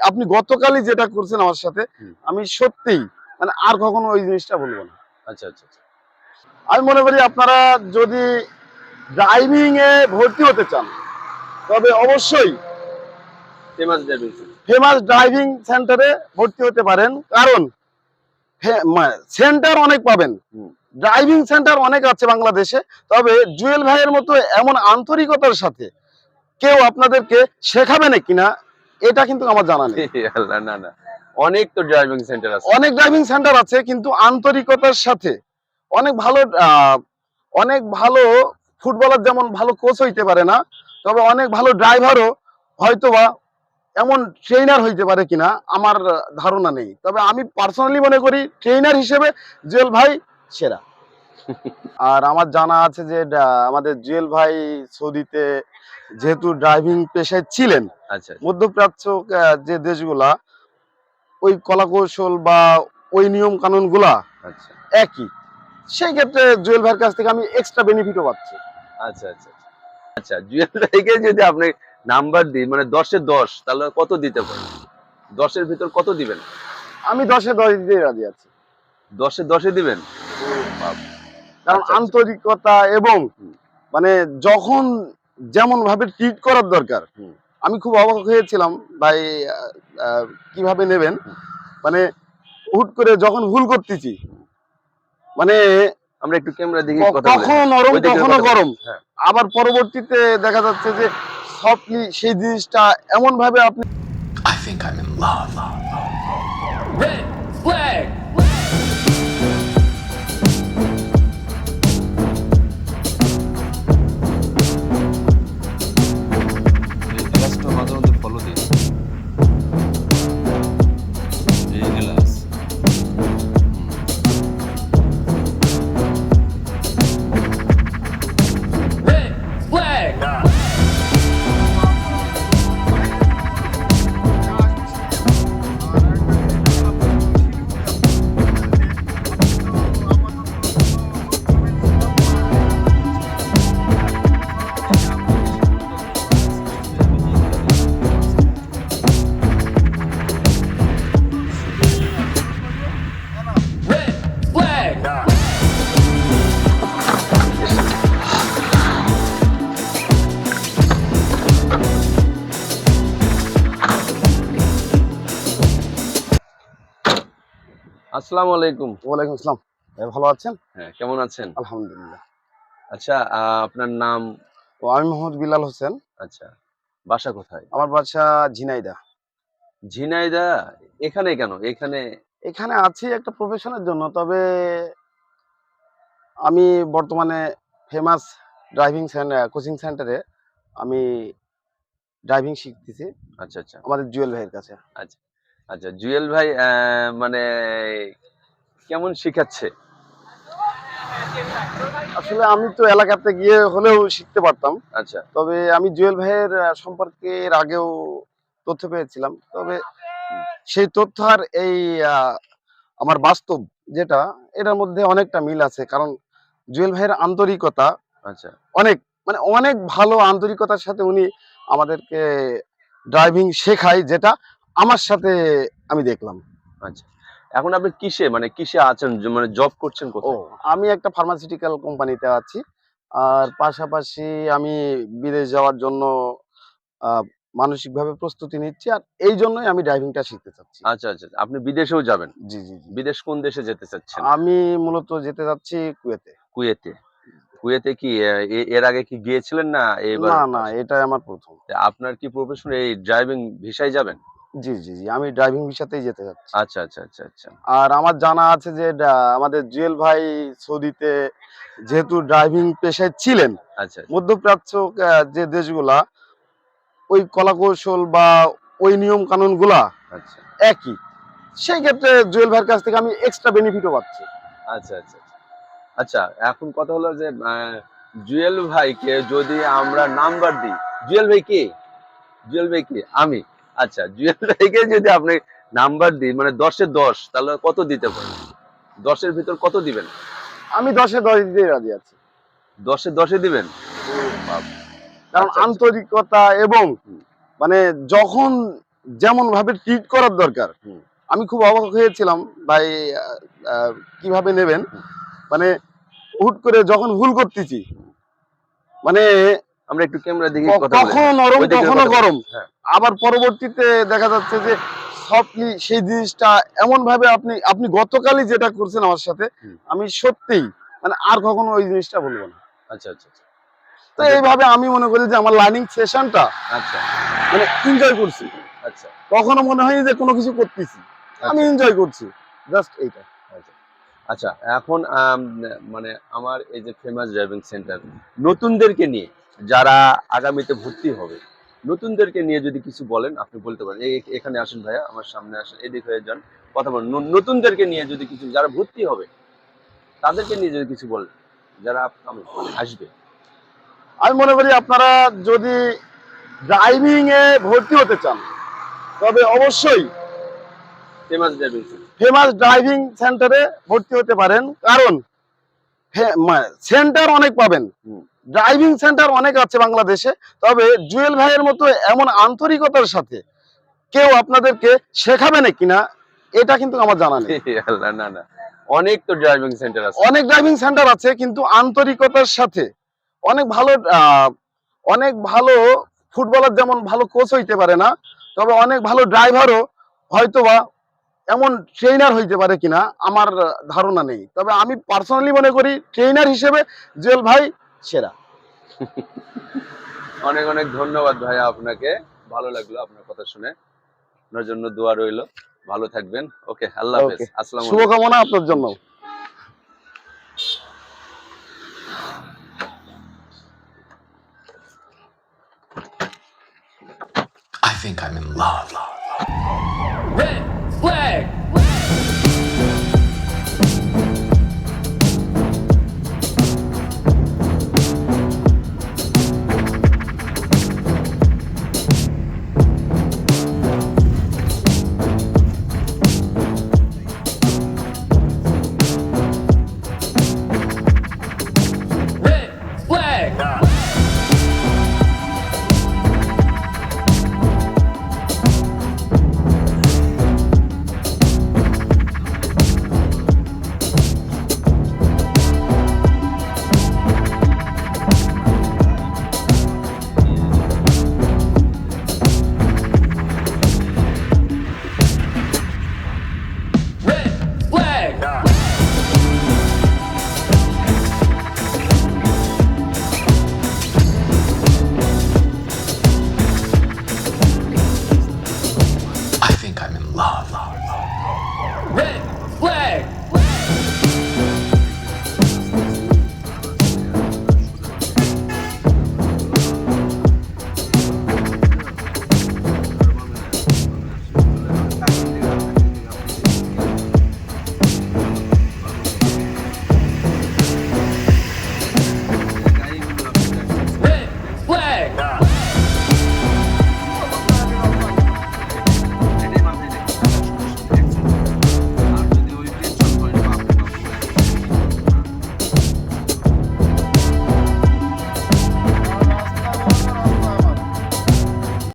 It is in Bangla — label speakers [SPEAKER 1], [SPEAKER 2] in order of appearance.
[SPEAKER 1] আপনি গতকালই যেটা করছেন আমার সাথে, আমি সত্যিই মানে আর কখনো ওই জিনিসটা বলবো না।
[SPEAKER 2] আচ্ছা আচ্ছা আচ্ছা।
[SPEAKER 1] আমি মনে করি আপনারা যদি ড্রাইভিং এ ভর্তি হতে চান তবে অবশ্যই ফেমাস ড্রাইভিং সেন্টারে ভর্তি হতে পারেন, কারণ সেন্টার অনেক পাবেন, ড্রাইভিং সেন্টার অনেক আছে বাংলাদেশে। তবে জুয়েল ভাইয়ের মতো এমন আন্তরিকতার সাথে কেউ আপনাদেরকে শেখাবে না কিনা এটা কিন্তু আমার জানা নেই।
[SPEAKER 2] না না, অনেক তো ড্রাইভিং সেন্টার আছে,
[SPEAKER 1] অনেক ড্রাইভিং সেন্টার আছে, কিন্তু আন্তরিকতার সাথে অনেক ভালো অনেক ভালো ফুটবলার যেমন ভালো কোচ হইতে পারে না, তবে অনেক ভালো ড্রাইভারও হয়তোবা এমন ট্রেনার হইতে পারে কিনা আমার ধারণা নেই। তবে আমি পার্সোনালি মনে করি ট্রেনার হিসেবে জুয়েল ভাই সেরা। আর আমার জানা আছে যে আমাদের জুয়েল ভাই সৌদিতে যেহেতু ড্রাইভিং পেশায় ছিলেন,
[SPEAKER 2] আচ্ছা
[SPEAKER 1] মধ্যপ্রাচ্য যে দেশগুলা ওই কলাকৌশল বা ওই নিয়ম কানুন গুলা
[SPEAKER 2] আচ্ছা
[SPEAKER 1] একই, সেই ক্ষেত্রে জুয়েল ভাইয়ের কাছ থেকে আমি এক্সট্রা বেনিফিটও পাচ্ছি।
[SPEAKER 2] আচ্ছা আচ্ছা আচ্ছা। জুয়েল ভাইকে যদি আপনি নাম্বার দিই, মানে 10-এ 10, তাহলে কত দিতে পারেন? 10-এর ভিতর কত দিবেন?
[SPEAKER 1] আমি 10-এ 10 দিতে রাজি আছি।
[SPEAKER 2] 10-এ 10 দিবেন?
[SPEAKER 1] কারণ
[SPEAKER 2] আচ্ছা, আচ্ছা।
[SPEAKER 1] আন্তরিকতা এবং মানে যখন যেমন ভাবে ট্রিট করার দরকার, আমি খুব অবাক হয়েছিলাম ভাই কিভাবে নেবেন, মানে হুট করে যখন ভুল করতেছি, মানে
[SPEAKER 2] আমরা একটু ক্যামেরা দিকে কথা বলি,
[SPEAKER 1] কখনো নরম
[SPEAKER 2] ওই দিকে
[SPEAKER 1] কখনো
[SPEAKER 2] কথা বলি।
[SPEAKER 1] গরম,
[SPEAKER 2] হ্যাঁ।
[SPEAKER 1] আবার পরবর্তীতে দেখা যাচ্ছে যে সফটলি সেই জিনিসটা এমন ভাবে আপনি
[SPEAKER 3] I think I'm in love. Red flag!
[SPEAKER 2] গ্লাসটা মাঝে মধ্যে ফলো দিই। এই glass.
[SPEAKER 3] Red flag! Red flag!
[SPEAKER 2] আসসালামু আলাইকুম।
[SPEAKER 1] ওয়ালাইকুম আসসালাম। ভালো আছেন?
[SPEAKER 2] হ্যাঁ, কেমন আছেন?
[SPEAKER 1] আলহামদুলিল্লাহ।
[SPEAKER 2] আচ্ছা, আপনার নাম?
[SPEAKER 1] তো আমি মোহাম্মদ বিলাল হোসেন।
[SPEAKER 2] আচ্ছা, বাসা কোথায়?
[SPEAKER 1] আমার বাসা ঝিনাইদহ।
[SPEAKER 2] ঝিনাইদহ। এখানে কেন? এখানে
[SPEAKER 1] এখানে আছি একটা প্রফেশনের জন্য, তবে আমি বর্তমানে ফেমাস ড্রাইভিং কোচিং সেন্টারে আমি ড্রাইভিং শিখতেছি
[SPEAKER 2] আচ্ছা আচ্ছা
[SPEAKER 1] আমাদের জুয়েল ভাইয়ের কাছে।
[SPEAKER 2] আচ্ছা আচ্ছা। জুয়েল ভাই মানে কেমন শিখাচ্ছে?
[SPEAKER 1] আসলে আমি তো এলাকাতে গিয়ে হলেও শিখতে পারতাম,
[SPEAKER 2] আচ্ছা
[SPEAKER 1] তবে আমি জুয়েল ভাইয়ের সম্পর্কে এর আগেও তথ্য পেয়েছিলাম। তবে সেই তথ্য আর এই আমার বাস্তব যেটা, এটার মধ্যে অনেকটা মিল আছে। কারণ জুয়েল ভাইয়ের আন্তরিকতা
[SPEAKER 2] আচ্ছা
[SPEAKER 1] অনেক, মানে অনেক ভালো আন্তরিকতার সাথে উনি আমাদেরকে ড্রাইভিং শেখায়, যেটা আমার সাথে আমি দেখলাম।
[SPEAKER 2] আচ্ছা। এখন আপনি কিসে আছেন? মানে জব করছেন
[SPEAKER 1] ও,
[SPEAKER 2] কোথায়?
[SPEAKER 1] আমি একটা ফার্মাসিউটিক্যাল কোম্পানিতে আছি। আর পাশাপাশি আমি বিদেশ যাওয়ার জন্য আহ, মানসিকভাবে প্রস্তুতি নিচ্ছি, আর এই জন্যই আমি ড্রাইভিংটা শিখতে চাচ্ছি।
[SPEAKER 2] আচ্ছা আচ্ছা। আপনি বিদেশেও যাবেন?
[SPEAKER 1] জি জি জি।
[SPEAKER 2] বিদেশ কোন দেশে যেতে চাচ্ছেন?
[SPEAKER 1] আমি মূলত যেতে যাচ্ছি কুয়েতে।
[SPEAKER 2] কুয়েতে। কুয়েতে কি এর আগে কি গিয়েছিলেন না এবার
[SPEAKER 1] না না,
[SPEAKER 2] ফার্স্ট?
[SPEAKER 1] এটাই আমার প্রথম।
[SPEAKER 2] আপনার কি প্রফেশন এই ড্রাইভিং ভিসায় যাবেন?
[SPEAKER 1] জি জি জি, আমি ড্রাইভিং ভিসাতেই যেতে যাচ্ছি।
[SPEAKER 2] আচ্ছা আচ্ছা আচ্ছা আচ্ছা
[SPEAKER 1] আর আমার জানা আছে যে আমাদের জুয়েল ভাই সৌদিতে যেহেতু ড্রাইভিং পেশায় ছিলেন,
[SPEAKER 2] আচ্ছা
[SPEAKER 1] মধ্যপ্রাচ্য যে দেশগুলা ওই কলাকৌশল বা ওই নিয়ম কানুন গুলা
[SPEAKER 2] আচ্ছা
[SPEAKER 1] একই, সেই ক্ষেত্রে জুয়েল ভাইয়ের কাছ থেকে আমি এক্সট্রা বেনিফিটও পাচ্ছি।
[SPEAKER 2] আচ্ছা আচ্ছা আচ্ছা। এখন কথা হলো যে জুয়েল ভাইকে যদি আমরা নাম্বার দিই, জুয়েল ভাই কে? জুয়েল ভাই কে? আমি। আচ্ছা, জুয়েল ভাইকে যদি আপনি নাম্বার দিই, মানে 10-এ 10, তাহলে কত দিতে পারেন? 10-এর ভিতর কত দিবেন?
[SPEAKER 1] আমি 10-এ 10 দিতে রাজি আছি।
[SPEAKER 2] 10-এ 10 দিবেন?
[SPEAKER 1] কারণ
[SPEAKER 2] আচ্ছা আচ্ছা
[SPEAKER 1] আন্তরিকতা এবং মানে যখন যেমন ভাবে ট্রিট করার দরকার,
[SPEAKER 2] হুম।
[SPEAKER 1] আমি খুব অবাক হয়েছিলাম ভাই। কিভাবে নেবেন, মানে হুট করে যখন ভুল করতেছি, মানে
[SPEAKER 2] আমরা একটু ক্যামেরা দিকে কথা বলি।
[SPEAKER 1] কখনো নরম
[SPEAKER 2] ওই দিকে
[SPEAKER 1] কখনো
[SPEAKER 2] কথা বলি।
[SPEAKER 1] গরম,
[SPEAKER 2] হ্যাঁ।
[SPEAKER 1] আবার পরবর্তীতে দেখা যাচ্ছে যে সফটলি সেই জিনিসটা এমন ভাবে আপনি আপনি গতকালই যেটা করছেন আমার সাথে,
[SPEAKER 2] হুম।
[SPEAKER 1] আমি সত্যিই মানে আর কখনো ওই জিনিসটা বলবো না।
[SPEAKER 2] আচ্ছা আচ্ছা আচ্ছা
[SPEAKER 1] তো এইভাবে আমি মনে করি যে আমার লার্নিং সেশনটা
[SPEAKER 2] আচ্ছা
[SPEAKER 1] মানে এনজয় করছি,
[SPEAKER 2] আচ্ছা
[SPEAKER 1] কখনো মনে হয়নি যে কোনো কিছু করতেছি, আমি
[SPEAKER 2] আচ্ছা
[SPEAKER 1] এনজয় করছি, জাস্ট এইটা।
[SPEAKER 2] আচ্ছা আচ্ছা এখন মানে আমার এই যে ফেমাস ড্রাইভিং সেন্টার নতুনদেরকে নিয়ে যারা আগামীতে ভর্তি হবে, নতুনদেরকে নিয়ে যদি কিছু বলেন আপনি বলতে পারেন। এখানে আসেন ভাইয়া, আমার সামনে আসেন, এদিক হয়ে যান, কথা বলেন। নতুনদেরকে নিয়ে যদি কিছু, যারা ভর্তি হবে তাদেরকে নিয়ে যদি কিছু বলেন, যারা আসবে।
[SPEAKER 1] আমি মনে করি আপনারা যদি ড্রাইভিং এ ভর্তি হতে চান তবে অবশ্যই
[SPEAKER 2] famous driving centre.
[SPEAKER 1] Famous driving সেন্টারে ভর্তি হতে পারেন, কারণ সেন্টার অনেক পাবেন,
[SPEAKER 2] হুম।
[SPEAKER 1] ড্রাইভিং সেন্টার অনেক আছে বাংলাদেশে, তবে জুয়েল ভাইয়ের মতো এমন আন্তরিকতার সাথে কেউ আপনাদেরকে শেখাবে না কিনা এটা কিন্তু আমার জানা নেই।
[SPEAKER 2] আল্লাহ, না না, অনেক তো ড্রাইভিং সেন্টার আছে।
[SPEAKER 1] অনেক ড্রাইভিং সেন্টার আছে, কিন্তু আন্তরিকতার সাথে অনেক ভালো অনেক ভালো ফুটবলার যেমন ভালো কোচ হইতে পারে না, তবে অনেক ভালো ড্রাইভারও হয়তোবা এমন ট্রেনার হইতে পারে কিনা আমার ধারণা নেই। তবে আমি পার্সোনালি মনে করি ট্রেনার হিসেবে জুয়েল ভাই সেরা।
[SPEAKER 2] অনেক অনেক ধন্যবাদ ভাইয়া আপনাকে, ভালো লাগলো আপনার কথা শুনে। আপনার জন্য দোয়া রইলো, ভালো থাকবেন। ওকে, আল্লাহ হাফেজ,
[SPEAKER 1] ওকে,
[SPEAKER 2] আসসালামু আলাইকুম।
[SPEAKER 1] শুভকামনা আপনার জন্য।
[SPEAKER 3] I think I'm in love. Red flag! Red flag! Red flag! I think I'm in love. Red flag!